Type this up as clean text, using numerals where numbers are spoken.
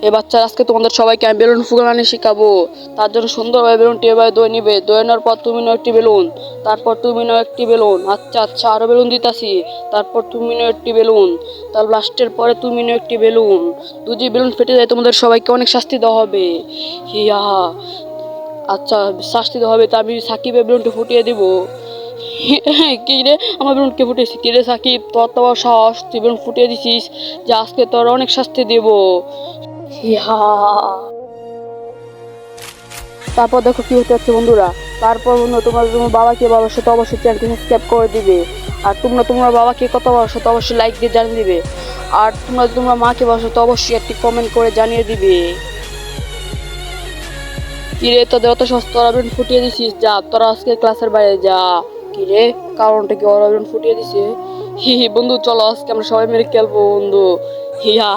এ বাচ্চা, আজকে তোমাদের সবাইকে আমি বেলুন ফুলানো শেখাবো। তার জন্য সুন্দরভাবে বেলুনটি এভাবে দই নিবে, দই নেওয়ার পর তুমি নাও একটি বেলুন, তারপর তুমি নাও একটি বেলুন, আচ্ছা আচ্ছা আরো বেলুন দিতাছি, তারপর তুমি নাও একটি বেলুন, তার লাস্টের পরে তুমি নাও একটি বেলুন। যদি বেলুন ফেটে যায় তোমাদের সবাইকে অনেক শাস্তি দেওয়া হবে। হিয়া, আচ্ছা শাস্তি দেওয়া হবে, তা আমি সাকিবের বেলুনটি ফুটিয়ে দিব। কি রে, আমার বেলুন কে ফুটিয়েছি? কি রে সাকিব, তোর তো আবার সাহস, তুই বেলুন ফুটিয়ে দিছিস, যে আজকে তোর অনেক শাস্তি দেব। ইহা, তারপর দেখো কি হতে যাচ্ছে বন্ধুরা। তারপর বন্ধু, তোমার তোমার বাবাকে ভালোবাসো তো অবশ্যই চ্যানেলটি সাবস্ক্রাইব করে দিবে। আর তোমরা তোমার বাবাকে কত ভালোবাসো তো অবশ্যই লাইক দিয়ে জানিয়ে দিবে। আর তোমরা তোমার মাকে ভালোবাসো তো অবশ্যই একটি কমেন্ট করে জানিয়ে দিবে। কিরে, তোদের অত সস্তা তোরা বেলুন ফুটিয়ে দিছিস, যা তোরা আজকে ক্লাসের বাইরে যা। কিরে, কারণটা কি ওরা বেলুন ফুটিয়ে দিছে? হি হি বন্ধু, চলো আজকে আমরা সবাই মিলে খেলবো বন্ধু। হিয়া।